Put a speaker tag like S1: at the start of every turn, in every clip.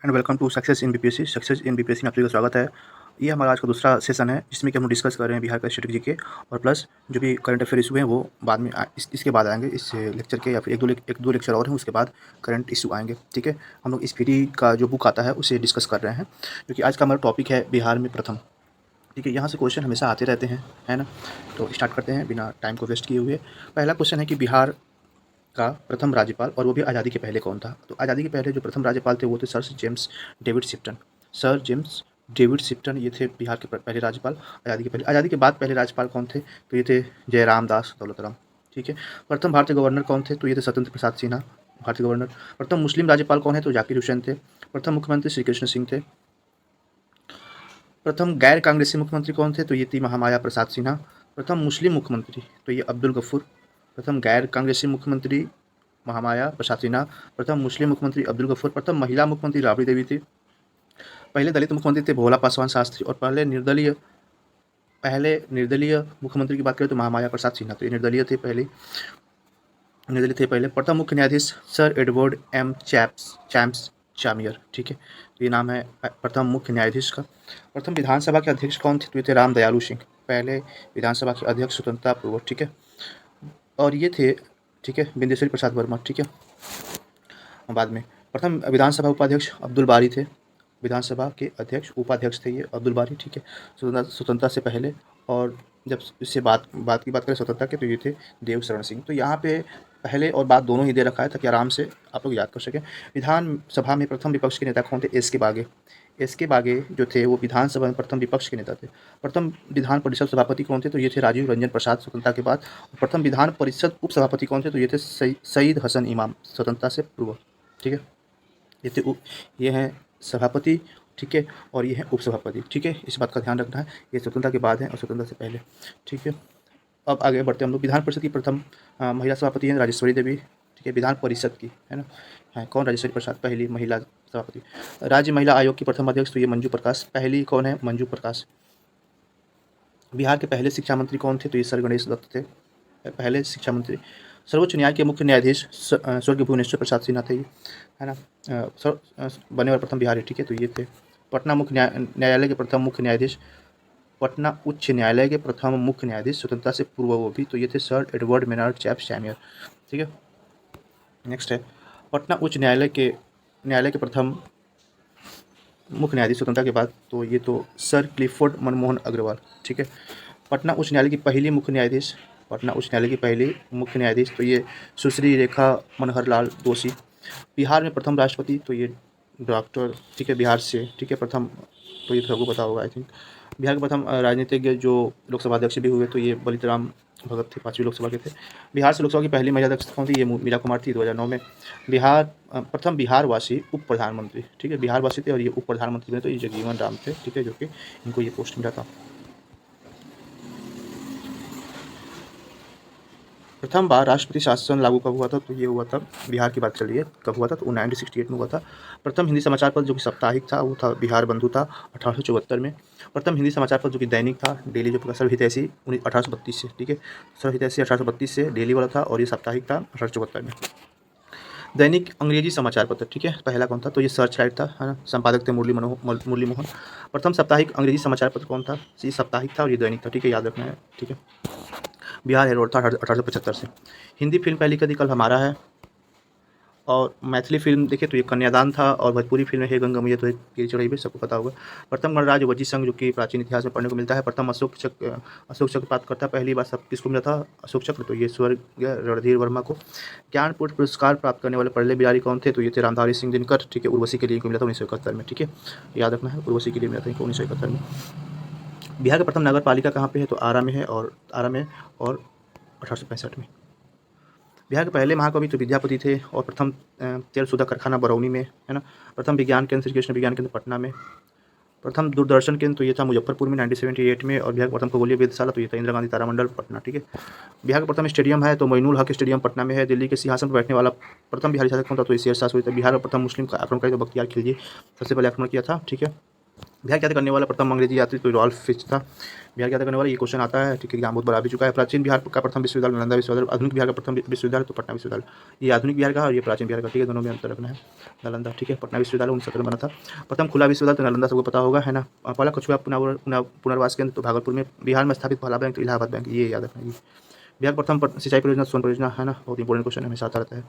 S1: And welcome to success in BPSC. Success in BPSC में आप सभी का स्वागत है। ये हमारा आज का दूसरा सेशन है जिसमें कि हम डिस्कस कर रहे हैं बिहार का स्ट्रेटजी के और प्लस जो भी करंट अफेयर इशू हैं वो बाद में इसके बाद आएंगे, इस लेक्चर के या फिर एक दो लेक्चर और हैं उसके बाद करंट इशू आएंगे। ठीक है, हम लोग इस पीडी का जो बुक आता है उसे डिस्कस कर रहे हैं क्योंकि आज का हमारा टॉपिक है बिहार में प्रथम। ठीक है, यहाँ से क्वेश्चन हमेशा आते रहते हैं, है ना। तो स्टार्ट करते हैं बिना टाइम को वेस्ट किए हुए। पहला क्वेश्चन है कि बिहार का प्रथम राज्यपाल और वो भी आज़ादी के पहले कौन था। तो आज़ादी के पहले जो प्रथम राज्यपाल थे वो थे sir James David Shipton. Sir James David Shipton ये थे बिहार के पहले राज्यपाल आज़ादी के पहले। आज़ादी के बाद पहले राज्यपाल कौन थे, तो ये थे जयराम दास दौलतराम। ठीक है, प्रथम भारतीय गवर्नर कौन थे, तो ये थे स्वतंत्र प्रसाद सिन्हा भारतीय गवर्नर। प्रथम मुस्लिम राज्यपाल कौन है, तो जाकिर हुसैन थे। प्रथम मुख्यमंत्री श्री कृष्ण सिंह थे। प्रथम गैर कांग्रेसी मुख्यमंत्री कौन थे, तो ये थी महामाया प्रसाद सिन्हा। प्रथम मुस्लिम मुख्यमंत्री तो ये अब्दुल गफूर। प्रथम गैर कांग्रेसी मुख्यमंत्री महामाया प्रसाद सिन्हा। प्रथम मुस्लिम मुख्यमंत्री अब्दुल गफूर। प्रथम महिला मुख्यमंत्री राबड़ी देवी थी। पहले दलित मुख्यमंत्री थे भोला पासवान शास्त्री। और पहले निर्दलीय मुख्यमंत्री की बात करें तो महामाया प्रसाद सिन्हा, तो ये निर्दलीय थे पहले। प्रथम मुख्य न्यायाधीश सर एडवर्ड एम चैम्प्स चामियर। ठीक है, तो ये नाम है प्रथम मुख्य न्यायाधीश का। प्रथम विधानसभा के अध्यक्ष कौन थे, तो ये थे राम दयालु सिंह, पहले विधानसभा के अध्यक्ष स्वतंत्रता पूर्व। ठीक है, और ये थे, ठीक है, बिंदेश्वरी प्रसाद वर्मा। ठीक है, बाद में प्रथम विधानसभा उपाध्यक्ष अब्दुल बारी थे। विधानसभा के अध्यक्ष उपाध्यक्ष थे ये अब्दुल बारी। ठीक है, स्वतंत्रता से पहले। और जब इससे बात की बात करें स्वतंत्रता के, तो ये थे देव शरण सिंह। तो यहाँ पे पहले और बाद दोनों ही दे रखा है ताकि आराम से आप लोग याद कर सकें। विधानसभा में प्रथम विपक्ष के नेता कौन थे, एस के बागे जो थे वो विधानसभा में प्रथम विपक्ष के नेता थे। प्रथम विधान परिषद सभापति कौन थे, तो ये थे राजीव रंजन प्रसाद स्वतंत्रता के बाद। प्रथम विधान परिषद उपसभापति कौन थे, तो ये थे सईद हसन इमाम स्वतंत्रता से पूर्व। ठीक है, ये हैं सभापति। ठीक है, और ये है उपसभापति। ठीक है, इस बात का ध्यान रखना है, ये स्वतंत्रता के बाद है और स्वतंत्रता से पहले। ठीक है, अब आगे बढ़ते हैं हम लोग। विधान परिषद की प्रथम महिला सभापति हैं राजेश्वरी देवी। ठीक है, विधान परिषद की, है ना, है कौन, राजेश्वरी प्रसाद पहली महिला सभापति। राज्य महिला आयोग की प्रथम अध्यक्ष तो ये मंजू प्रकाश, पहली कौन है, मंजू प्रकाश। बिहार के पहले शिक्षा मंत्री कौन थे, तो ये सर गणेश दत्त थे, पहले शिक्षा मंत्री। सर्वोच्च न्यायालय के मुख्य न्यायाधीश स्वर्गीय भुवनेश्वर प्रसाद सिन्हा थे, है ना, बने वाले प्रथम बिहारी। ठीक है, तो ये थे। पटना न्यायालय के प्रथम मुख्य न्यायाधीश, पटना उच्च न्यायालय के प्रथम मुख्य न्यायाधीश स्वतंत्रता से पूर्व वो भी, तो ये थे सर एडवर्ड मेनार्ड चैम्प्स चामियर। ठीक है, नेक्स्ट है पटना उच्च न्यायालय के प्रथम मुख्य न्यायाधीश स्वतंत्रता के बाद, तो ये तो सर क्लिफोर्ड मनमोहन अग्रवाल। ठीक है, पटना उच्च न्यायालय की पहली मुख्य न्यायाधीश तो ये सुश्री रेखा मनोहर लाल दोषी। बिहार में प्रथम राष्ट्रपति तो ये डॉक्टर, ठीक है, बिहार से, ठीक है, प्रथम, तो ये सबको पता होगा आई थिंक। बिहार के प्रथम राजनीतिज्ञ जो लोकसभा अध्यक्ष भी हुए तो ये बलितराम भगत थे, 5वीं लोकसभा के थे। बिहार से लोकसभा की पहली महिला अध्यक्ष कौन थी, ये मीरा कुमार थी 2009 में। प्रथम बिहारवासी उप प्रधानमंत्री, ठीक है, बिहारवासी थे और ये उप प्रधानमंत्री बने तो ये जगजीवन राम थे। ठीक है, जो कि इनको ये पोस्ट मिला था। प्रथम बार राष्ट्रपति शासन लागू कब हुआ था, तो ये हुआ था, बिहार की बात चल रही है, कब हुआ था, तो 1968 में हुआ था। प्रथम हिंदी समाचार पत्र जो कि साप्ताहिक था वो था बिहार बंधु था 1874 में। प्रथम हिंदी समाचार पत्र जो कि दैनिक था, डेली जो सर्वहितैषी 1832 से। ठीक है, सर्वहितैषी 1832 से डेली वाला था और ये साप्ताहिक था 1874 में। दैनिक अंग्रेजी समाचार पत्र, ठीक है, पहला कौन था, तो ये सर्च लाइट था, है ना, संपादक थे मुरली मोहन। प्रथम साप्ताहिक अंग्रेजी समाचार पत्र कौन था, ये साप्ताहिक था और ये दैनिक था। ठीक है, याद रखना है। ठीक है, बिहार हेरोड था 1875 से। हिंदी फिल्म पहली कदी कल हमारा है। और मैथिली फिल्म देखें तो ये कन्यादान था और भोजपुरी फिल्म है गंगा मैया तो एक गिरी चढ़ाई भी, सबको पता होगा। प्रथम गणराज्य वजी संघ जो कि प्राचीन इतिहास में पढ़ने को मिलता है। प्रथम अशोक चक्र प्राप्त करता, पहली बार सब किसको मिला था, अशोक चक्र, तो ये स्वर्गीय रणधीर वर्मा को। ज्ञानपीठ पुरस्कार प्राप्त करने वाले पहले बिहारी कौन थे, तो ये थे रामधारी सिंह दिनकर। ठीक है, उर्वशी के लिए इनको मिला था 1971 में। ठीक है, याद रखना है, उर्वशी के लिए मिला था इनको 1971 में। बिहार का प्रथम नगर पालिका कहाँ पे है, तो आरा में है, और 1865 में। बिहार के पहले महाकवि तो विद्यापति थे और प्रथम तेल सुधा कारखाना बरौनी में, है ना। प्रथम विज्ञान केंद्र श्री कृष्ण विज्ञान केंद्र पटना में। प्रथम दूरदर्शन केंद्र तो ये था मुजफ्फरपुर में 1978 में। और बिहार का प्रथम खगोलीय वेधशाला तो ये था इंदिरा गांधी तारामंडल पटना। ठीक है, बिहार का प्रथम स्टेडियम है तो मोइनुल हक स्टेडियम पटना में है। दिल्ली के सिंहासन पर बैठने वाला प्रथम बिहारी शासक कौन था, तो शेरशाह सूरी था। बिहार का प्रथम मुस्लिम का आक्रमण था बख्तियार खिलजी सबसे पहले आक्रमण किया था। ठीक है, बिहार की यात्रा करने वाला प्रथम अंग्रेजी यात्री तो रॉल्फ फिच था। बिहार की यात्रा करने वाला ये क्वेश्चन आता है, ठीक है, एग्जाम बहुत बार आ भी चुका है। प्राचीन बिहार का प्रथम विश्वविद्यालय नालंदा विश्वविद्यालय, आधुनिक बिहार का प्रथम विश्वविद्यालय तो पटना विश्वविद्यालय। ये आधुनिक बिहार का और ये प्राचीन बिहार का, ठीक है, दोनों में अंतर रखना है। नालंदा, ठीक है, पटना विश्वविद्यालय 1917 में बना था। प्रथम खुला विश्वविद्यालय तो नालंदा, सबको पता होगा, है ना। पहला कछुआ पुनर्वास केंद्र तो भागलपुर में। बिहार में स्थापित पहला बैंक तो इलाहाबाद बैंक, ये याद रखना। बिहार प्रथम सिंचाई परियोजना सोन परियोजना, है ना, बहुत इंपॉर्टेंट क्वेश्चन हमेशा आता रहता है।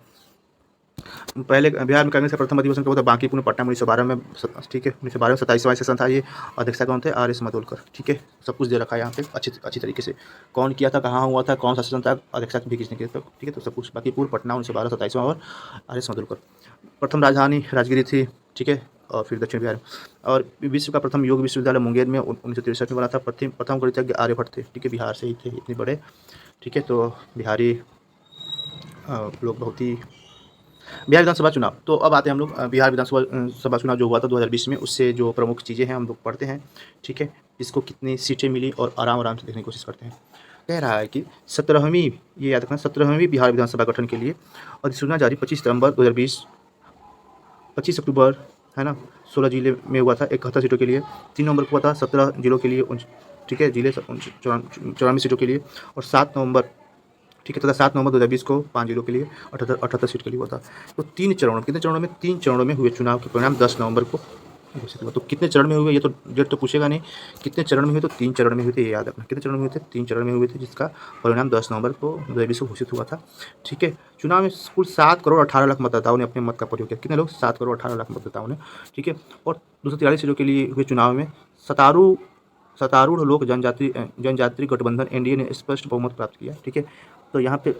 S1: पहले बिहार में कांग्रेस का प्रथम अधिवेशन कब हुआ था? बांकीपुर में, पटना में 1912 में, ठीक है, 1912 में 27वां सेशन था ये। अध्यक्षता कौन थे? RS मधोलकर, ठीक है, सब कुछ दे रखा है यहाँ पे अच्छी तरीके से। कौन किया था, कहाँ हुआ था, कौन सा सेशन था, अध्यक्षता भी किसने किया था, ठीक है, तो सब कुछ। बांकीपुर, पटना 1912 27वां, और RS मधोलकर। प्रथम राजधानी राजगिरी थी, ठीक है, और फिर दक्षिण बिहार। और विश्व का प्रथम योग विश्वविद्यालय मुंगेर में 1963 में बना था। प्रथम गणितज्ञ आर्यभट्ट थे, ठीक है, बिहार से ही थे इतने बड़े, ठीक है, तो बिहारी लोग बहुत ही। बिहार विधानसभा चुनाव, तो अब आते हैं हम लोग बिहार विधानसभा सभा चुनाव जो हुआ था 2020 में, उससे जो प्रमुख चीज़ें हैं हम लोग पढ़ते हैं, ठीक है, इसको कितनी सीटें मिली और आराम आराम से देखने की कोशिश करते हैं। कह रहा है कि 17वीं, ये याद रखना, 17वीं बिहार विधानसभा गठन के लिए अधिसूचना जारी 25 सितंबर 2020, 25 अक्टूबर, है ना, 16 जिले में हुआ था 71 सीटों के लिए। 3 नवंबर को हुआ था 17 जिलों के लिए, ठीक है, जिले 94 सीटों के लिए। और 7 नवंबर, ठीक है, तथा 7 नवंबर 2020 को 5 जिलों के लिए 78 सीट के लिए हुआ था। तो 3 चरणों, कितने चरणों में? 3 चरणों में हुए चुनाव के परिणाम 10 नवंबर को घोषित हुआ। तो कितने चरण में हुए, ये तो डेट तो पूछेगा नहीं, कितने चरण में हुए? तो 3 चरण में हुए थे, ये याद रखना। कितने चरण में हुए थे? 3 चरण में हुए थे, जिसका परिणाम 10 नवंबर को 2020 को घोषित हुआ था, ठीक है। चुनाव में कुल 7 करोड़ 18 लाख मतदाताओं ने अपने मत का प्रयोग किया। कितने लोग? 7 करोड़ 18 लाख मतदाताओं ने, ठीक है। और 243 सीटों के लिए हुए चुनाव में सत्तारूढ़ लोक जनजाति गठबंधन NDA ने स्पष्ट बहुमत प्राप्त किया, ठीक है। तो यहाँ पे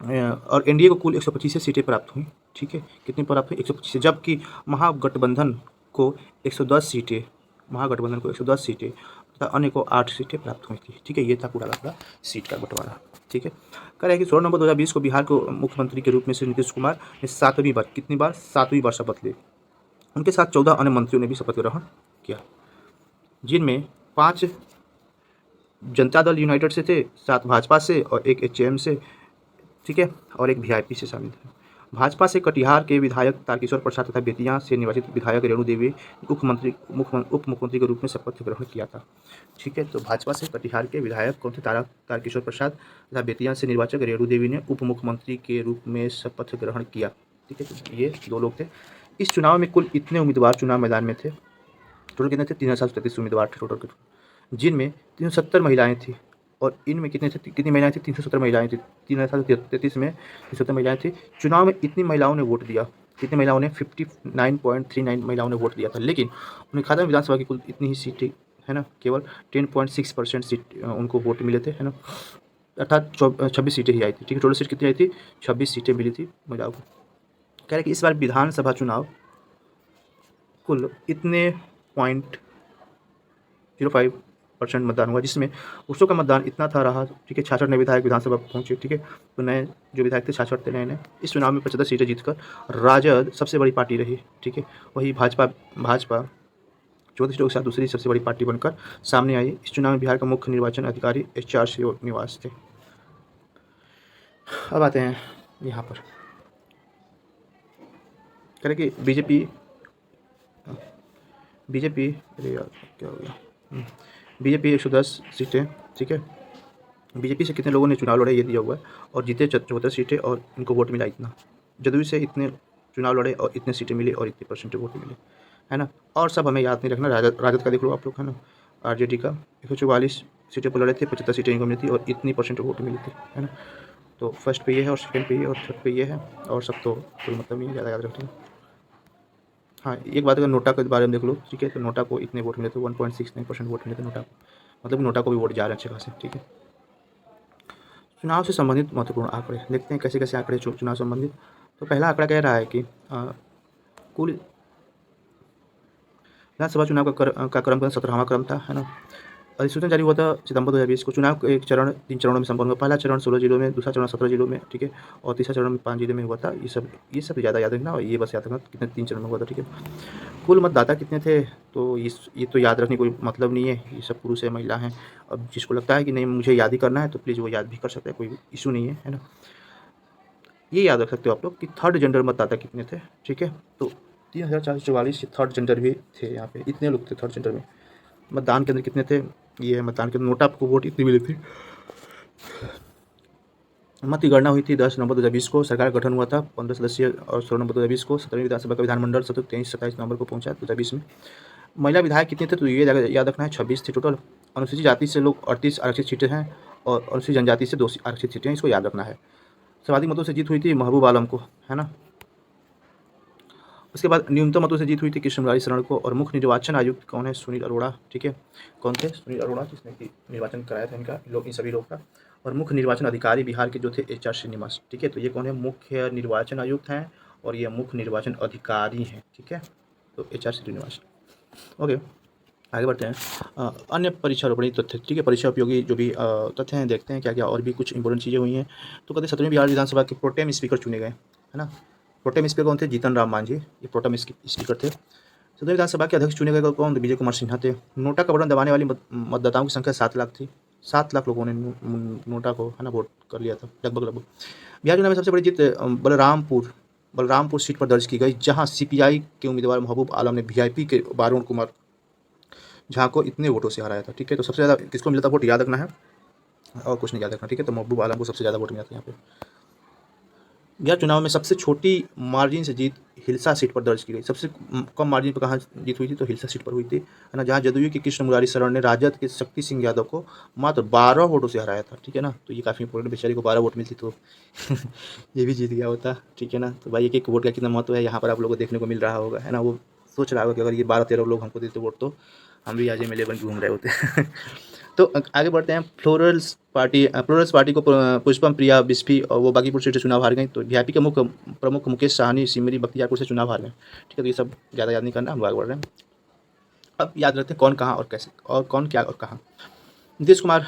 S1: और NDA को कुल 125 सीटें प्राप्त हुई, ठीक है। कितनी प्राप्त हुई? 125, जबकि महागठबंधन को 110 सीटें, महागठबंधन को 110 सीटें तथा अन्य को 8 सीटें प्राप्त हुई थी, ठीक है। ये था पूरा का पूरा सीट का बंटवारा, ठीक है। कह रहा है कि 16 नवंबर 2020 को बिहार को मुख्यमंत्री के रूप में श्री नीतीश कुमार ने 7वीं बार, कितनी बार? 7वीं बार शपथ ली। उनके साथ 14 अन्य मंत्रियों ने भी शपथ ग्रहण किया, जिनमें 5 जनता दल यूनाइटेड से थे, 7 भाजपा से और 1 HM से, ठीक है, और एक VIP से शामिल थे। भाजपा से कटिहार के विधायक तारकिशोर प्रसाद तथा बेतिया से निर्वाचित विधायक रेणु देवी उप मुख्यमंत्री के रूप में शपथ ग्रहण किया था, ठीक है। तो भाजपा से कटिहार के विधायक कौन थे? तारकिशोर प्रसाद तथा बेतिया से निर्वाचक रेणु देवी ने उप मुख्यमंत्री के रूप में शपथ ग्रहण किया, ठीक है। तो ये 2 लोग थे। इस चुनाव में कुल इतने उम्मीदवार चुनाव मैदान में थे, टोटल कितने थे? 3033 उम्मीदवार थे टोटल, जिनमें 370 महिलाएं थी। और इनमें कितनी महिलाएं थी? 370 महिलाएं थी। 3033 में 370 महिलाएं थी। चुनाव में इतनी महिलाओं ने वोट दिया, कितनी महिलाओं ने? 59.39 महिलाओं ने वोट दिया था। लेकिन उन्हें खाता में विधानसभा की कुल इतनी ही सीटें, है ना, केवल 10.6% सीट उनको वोट मिले थे, है ना, अर्थात 26 सीटें ही आई थी, ठीक है। टोटल सीट कितनी आई थी? 26 सीटें मिली थी महिलाओं को। कह रहे कि इस बार विधानसभा चुनाव कुल इतने 0.05% मतदान हुआ, जिसमें पुरुषों का मतदान इतना था रहा, ठीक है। 66 नए विधायक विधानसभा पहुंचे, ठीक है। तो नए जो विधायक थे 66 थे नए। इस चुनाव में 75 सीटें जीतकर राजद सबसे बड़ी पार्टी रही, ठीक है। वही भाजपा 14 सीटों के साथ दूसरी सबसे बड़ी पार्टी बनकर सामने आई। इस चुनाव में बिहार का मुख्य निर्वाचन अधिकारी HR श्रीनिवास थे। अब आते हैं यहाँ पर, कह रहे कि बीजेपी, अरे यार क्या हो गया, बीजेपी 110 सीटें, ठीक है। बीजेपी से कितने लोगों ने चुनाव लड़े, ये दिया हुआ है। और जीते 74 सीटें और इनको वोट मिला इतना। जदयू से इतने चुनाव लड़े और इतने सीटें मिली और इतने परसेंट वोट मिले, है ना। और सब हमें याद नहीं रखना। राजद का देख लो आप लोग, है ना, RJD का 144 सीटें पर लड़े थे, 75 सीटें इनको मिली थी और इतनी परसेंट वोट मिली थी, है ना। तो फर्स्ट पे ये है और सेकंड पे ये और थर्ड पे ये है, और सब तो कोई मतलब नहीं है, ज़्यादा याद रखना। हाँ, एक बात अगर नोटा के बारे में देख लो, ठीक है, तो नोटा को इतने वोट मिले थे, 1.69% वोट मिले थे नोटा को, मतलब नोटा को भी वोट जा रहे हैं अच्छे खासे, ठीक है। चुनाव से संबंधित महत्वपूर्ण आंकड़े देखते हैं, कैसे कैसे आंकड़े चुनाव संबंधित। तो पहला आंकड़ा कह रहा है कि कुल विधानसभा चुनाव का क्रम 17वां क्रम था, है ना। अधिसूचना जारी हुआ था सितंबर 2020 को। चुनाव एक चरण 3 चरणों में संपन्न हुआ। पहला चरण 16 जिलों में, दूसरा चरण 17 जिलों में, ठीक है, और तीसरा चरण में 5 जिले में हुआ था। ये सब ज़्यादा याद रखना, और ये बस याद रखना कितने 3 चरण में हुआ था, ठीक है। कुल मतदाता कितने थे? तो ये तो याद रखने कोई मतलब नहीं है, ये सब पुरुष है महिला हैं। अब जिसको लगता है कि नहीं मुझे याद ही करना है तो प्लीज़ वो याद भी कर सकता है, कोई इशू नहीं है ना। ये याद रख सकते हो आप लोग कि थर्ड जेंडर मतदाता कितने थे, ठीक है। तो 3444 थर्ड जेंडर भी थे यहाँ पे, इतने लोग थे थर्ड जेंडर में। मतदान केंद्र कितने थे, ये है मतदान केंद्र। नोटा आपको वोट इतनी मिली थी। मत की गणना हुई थी 10 नवंबर 2020 को। सरकार का गठन हुआ था 15 सदस्यीय और 16 नवंबर 2020 को। 17वीं विधानसभा का विधानमंडल सत्र 23-27 नवंबर को पहुंचा 2020 में। महिला विधायक कितने थे, तो ये याद रखना है 26 थे टोटल। अनुसूचित जाति से लोग 38 आरक्षित सीटें हैं और अनुसूचित जनजाति से 2 आरक्षित सीटें हैं, इसको याद रखना है। सर्वाधिक मतों से जीत हुई थी महबूब आलम को, है ना। उसके बाद न्यूनतम मतों से जीत हुई थी कृष्ण मुरारी शरण को। और मुख्य निर्वाचन आयुक्त कौन है, सुनील अरोड़ा, ठीक है। कौन थे, सुनील अरोड़ा, जिसने कि निर्वाचन कराया था इनका इन सभी लोग का। और मुख्य निर्वाचन अधिकारी बिहार के जो थे HR श्रीनिवास, ठीक है। तो ये कौन है, मुख्य निर्वाचन आयुक्त हैं और ये मुख्य निर्वाचन अधिकारी हैं, ठीक है। तो HR श्रीनिवास, ओके। आगे बढ़ते हैं। अन्य परीक्षा रोपणी तथ्य, ठीक है। परीक्षा उपयोगी जो भी तथ्य हैं, देखते हैं क्या क्या और भी कुछ इंपॉर्टेंट चीज़ें हुई हैं। तो कहते 17वीं बिहार विधानसभा के प्रोटेम स्पीकर चुने गए, है ना। प्रोटेम स्पीकर कौन थे, जीतन राम मांझी, ये प्रोटेम स्पीकर थे। 17वीं विधानसभा के अध्यक्ष चुने गए कौन, विजय कुमार सिन्हा थे। नोटा का बटन दबाने वाली मतदाताओं की संख्या 7 लाख थी। 7 लाख लोगों ने नोटा को, है ना, वोट कर लिया था लगभग। बिहार चुनाव में सबसे बड़ी जीत बलरामपुर सीट पर दर्ज की गई, जहां CPI के उम्मीदवार महबूब आलम ने VIP के वारुण कुमार झा को इतने वोटों से हराया था, ठीक है। तो सबसे ज़्यादा किसको मिला था वोट, याद रखना है और कुछ नहीं याद रखना, ठीक है। तो महबूब आलम को सबसे ज़्यादा वोट मिला था यहाँ पे। बिहार चुनाव में सबसे छोटी मार्जिन से जीत हिलसा सीट पर दर्ज की गई। सबसे कम मार्जिन पर कहाँ जीत हुई थी, तो हिलसा सीट पर हुई थी, है ना, जहाँ जदयू के कृष्ण मुरारी शरण ने राजद के शक्ति सिंह यादव को मात्र 12 वोटों से हराया था, ठीक है ना। तो ये काफ़ी इंपॉर्टेंट, बेचारी को 12 वोट मिलती तो ये भी जीत गया होता, ठीक है ना। तो भाई एक वोट का कितना महत्व है यहाँ पर आप लोगों को देखने को मिल रहा होगा, है ना। वो सोच रहा होगा कि अगर ये 12-13 लोग हमको देते वोट तो हम भी आज MLA बन के घूम रहे होते तो आगे बढ़ते हैं। प्लोरल्स पार्टी को पुष्पम प्रिया बिस्फी और वो बागीपुर सीट से चुनाव हार गई। तो VIP के मुख्य प्रमुख मुकेश साहनी सिमरी बख्तियारपुर से चुनाव हार गए, ठीक है। तो ये सब ज़्यादा याद नहीं करना, हम आगे बढ़ रहे हैं। अब याद रखते हैं कौन कहाँ और कैसे, और कौन क्या और कहाँ। नीतीश कुमार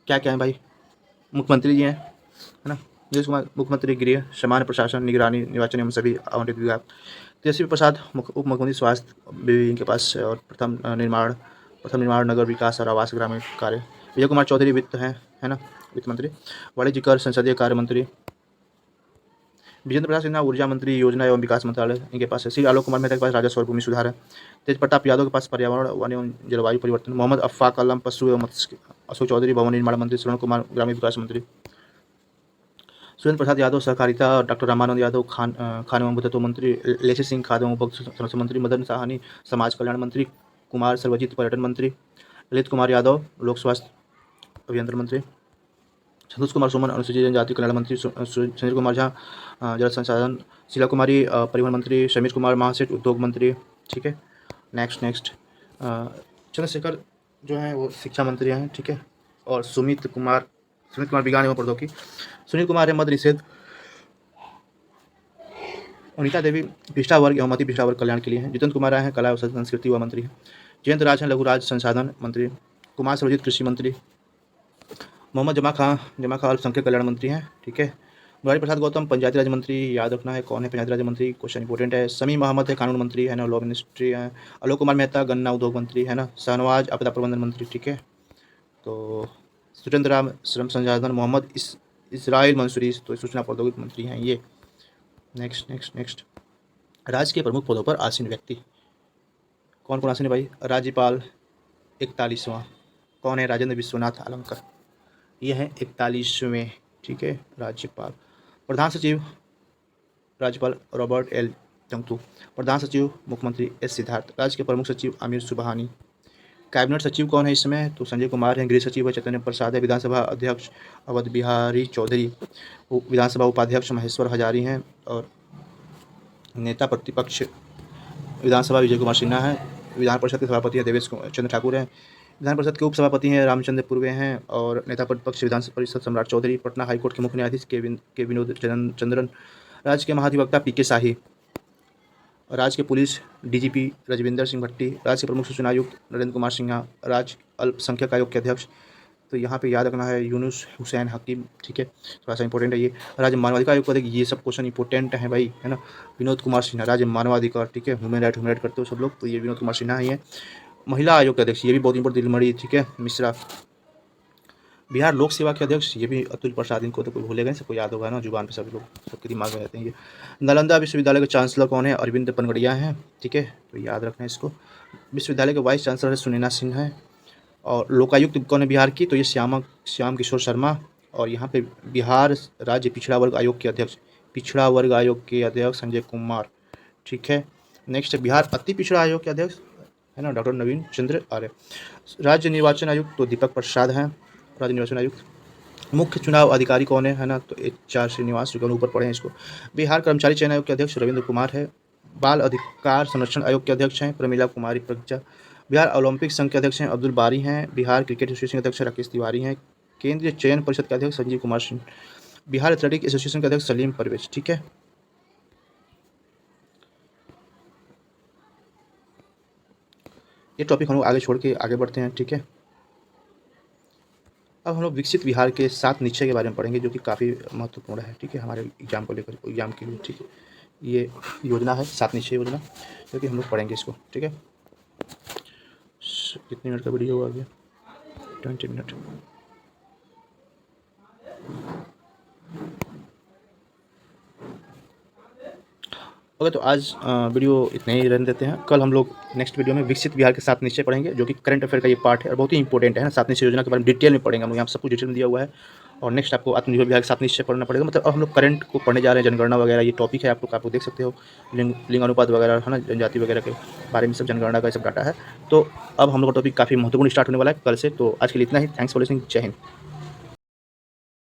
S1: क्या क्या है भाई, मुख्यमंत्री जी हैं, है ना। नीतीश कुमार मुख्यमंत्री गृह, सामान्य प्रशासन, निगरानी, निर्वाचन एवं सभी आवंटित विभाग। तेजस्वी प्रसाद उप मुख्यमंत्री स्वास्थ्य भी इनके पास है। और प्रथम निर्माण नगर विकास और आवास ग्रामीण कार्य। विजय कुमार चौधरी वित्त हैं, है ना, वित्त मंत्री। वाणिज्य कर संसदीय कार्य मंत्री। विजेंद्र प्रसाद सिन्हा ऊर्जा मंत्री, योजना एवं विकास मंत्रालय इनके पास है। श्री आलोक कुमार मेहता के पास राजस्व और भूमि सुधार है। तेज प्रताप यादव के पास पर्यावरण वन एवं जलवायु परिवर्तन। मोहम्मद अफ़ाक आलम पशु एवं मत्स्य। अशोक चौधरी भवन निर्माण मंत्री। श्रवण कुमार ग्रामीण विकास मंत्री। सुरेंद्र प्रसाद यादव सहकारिता। डॉक्टर रामानंद यादव खान एवं भूतत्व मंत्री। लेसी सिंह खाद्य एवं उपभोक्ता संरक्षण मंत्री। मदन साहनी समाज कल्याण मंत्री। कुमार सर्वजित पर्यटन मंत्री। ललित कुमार यादव लोक स्वास्थ्य अभियंत्रण मंत्री। संतोष कुमार सुमन अनुसूचित जनजाति कल्याण मंत्री। संजय कुमार झा जल संसाधन। शीला कुमारी परिवहन मंत्री। समीर कुमार महासेठ उद्योग मंत्री, ठीक है। नेक्स्ट चंद्रशेखर जो है वो शिक्षा मंत्री हैं, ठीक है। और सुमित कुमार विज्ञान एवं प्रौद्योगिकी। सुनील कुमार है मध्य निषेध। अनिता देवी पिछड़ा वर्ग एवं अति पिछड़ा वर्ग कल्याण के लिए हैं। जितेंद्र कुमार राय हैं कला एवं संस्कृति व मंत्री हैं। जयंत राज हैं लघु राज संसाधन मंत्री। कुमार सर्वजित कृषि मंत्री। मोहम्मद जमा खां अल्पसंख्यक कल्याण मंत्री हैं, ठीक है। मुरारी प्रसाद गौतम पंचायती राज मंत्री, याद रखना है कौन है पंचायती राज मंत्री, क्वेश्चन इंपॉर्टेंट है। समीम अहमद है कानून मंत्री, है ना, लॉ मिनिस्ट्री है। आलोक कुमार मेहता गन्ना उद्योग मंत्री, है ना। शाहनवाज आपदा प्रबंधन मंत्री, ठीक है। तो सुरेंद्र राम श्रम संसाधन। मोहम्मद इसराइल मंसूरी तो सूचना प्रौद्योगिकी मंत्री हैं ये। नेक्स्ट राज्य के प्रमुख पदों पर आसीन व्यक्ति कौन कौन आसीन है भाई। राज्यपाल 41वां कौन है, राजेंद्र विश्वनाथ आलमकर, ये है 41वें, ठीक है, राज्यपाल। प्रधान सचिव राज्यपाल रॉबर्ट एल जंगतू। प्रधान सचिव मुख्यमंत्री S सिद्धार्थ। राज्य के प्रमुख सचिव आमिर सुबहानी। कैबिनेट सचिव कौन है इसमें, तो संजय कुमार हैं। गृह सचिव है चैतन्य प्रसाद है। विधानसभा अध्यक्ष अवध बिहारी चौधरी। विधानसभा उपाध्यक्ष महेश्वर हजारी हैं। और नेता प्रतिपक्ष विधानसभा विजय कुमार सिन्हा है। विधान परिषद के सभापति हैं देवेश चंद्र ठाकुर हैं। विधान परिषद के उप सभापति हैं रामचंद्र पूर्वे हैं। और नेता प्रतिपक्ष विधान परिषद सम्राट चौधरी। पटना हाईकोर्ट के मुख्य न्यायाधीश के विनोद चंद्रन। राज्य के महाधिवक्ता PK शाही। राज्य के पुलिस DGP रजविंदर सिंह भट्टी। राज्य के प्रमुख सूचना आयुक्त नरेंद्र कुमार सिन्हा। राज्य अल्पसंख्यक आयोग के अध्यक्ष, तो यहाँ पे याद रखना है यूनुस हुसैन हकीम, ठीक है, थोड़ा सा इंपॉर्टेंट है ये। राज्य मानवाधिकार आयोग का ये सब क्वेश्चन इंपॉर्टेंट है भाई, है ना। विनोद कुमार सिन्हा राज्य मानवाधिकार, ठीक है, ह्यूमन राइट करते हो सब लोग, तो ये विनोद कुमार सिन्हा ही है। महिला आयोग के अध्यक्ष, ये भी बहुत इंपॉर्टेंट दिलमणि, ठीक है, मिश्रा। बिहार लोक सेवा के अध्यक्ष ये भी अतुल प्रसाद, इनको तो कोई भूलेगा नहीं, सबको याद होगा ना, जुबान पे सभी लोग सबके दिमाग में रहते हैं ये। नालंदा विश्वविद्यालय के चांसलर कौन है? अरविंद पनगड़िया हैं, ठीक है, तो याद रखना इसको। विश्वविद्यालय के वाइस चांसलर है सुनैना सिंह है। और लोकायुक्त कौन है बिहार की? तो ये श्याम किशोर शर्मा। और यहाँ पे बिहार राज्य पिछड़ा वर्ग आयोग के अध्यक्ष, पिछड़ा वर्ग आयोग के अध्यक्ष संजय कुमार, ठीक है। नेक्स्ट बिहार अति पिछड़ा आयोग के अध्यक्ष है ना डॉक्टर नवीन चंद्र आर्य। राज्य निर्वाचन आयुक्त तो दीपक प्रसाद हैं, राज्य निर्वाचन आयुक्त। मुख्य चुनाव अधिकारी कौन है ना? तो HR श्रीनिवास, जो ऊपर पढ़े हैं इसको। बिहार कर्मचारी चयन आयोग के अध्यक्ष रविंद्र कुमार है। बाल अधिकार संरक्षण आयोग के अध्यक्ष हैं प्रमीला कुमारी प्रज्ञा। बिहार ओलंपिक संघ के अध्यक्ष हैं अब्दुल बारी हैं। बिहार क्रिकेट एसोसिएशन के अध्यक्ष राकेश तिवारी हैं। केंद्रीय चयन परिषद के अध्यक्ष संजीव कुमार सिंह। बिहार एथलेटिक एसोसिएशन के अध्यक्ष सलीम परवेज, ठीक है। ये टॉपिक हम लोग आगे छोड़ के आगे बढ़ते हैं, ठीक है। अब हम लोग विकसित बिहार के 7 निश्चय के बारे में पढ़ेंगे, जो कि काफ़ी महत्वपूर्ण है, ठीक है, हमारे एग्जाम को लेकर, एग्जाम के लिए, ठीक है। ये योजना है 7 निश्चय योजना, जो कि हम लोग पढ़ेंगे इसको, ठीक है। कितने मिनट का वीडियो हुआ अभी? 20 मिनट। ओके, तो आज वीडियो इतने ही रहने देते हैं। कल हम लोग नेक्स्ट वीडियो में विकसित बिहार के 7 निश्चय पढ़ेंगे, जो कि करंट अफेयर का ये पार्ट है और बहुत ही इंपॉर्टेंट है ना। 7 निश्चय योजना के बारे में डिटेल में पढ़ेंगे हम लोग, यहाँ सब कुछ डिटेल में दिया हुआ है। और नेक्स्ट आपको आत्मनिर्भर बिहार के 7 निश्चय पढ़ना पड़ेगा। मतलब अब हम लोग करंट को पढ़ने जा रहे हैं, जनगणना वगैरह ये टॉपिक है, आप लोग देख सकते हो, लिंग अनुपात वगैरह है ना, जनजाति वगैरह के बारे में सब जनगणना का सब डाटा है। तो अब हम लोग का टॉपिक काफ़ी महत्वपूर्ण स्टार्ट होने वाला है कल से। तो आज के लिए इतना ही। Thanks for listening. जय हिंद।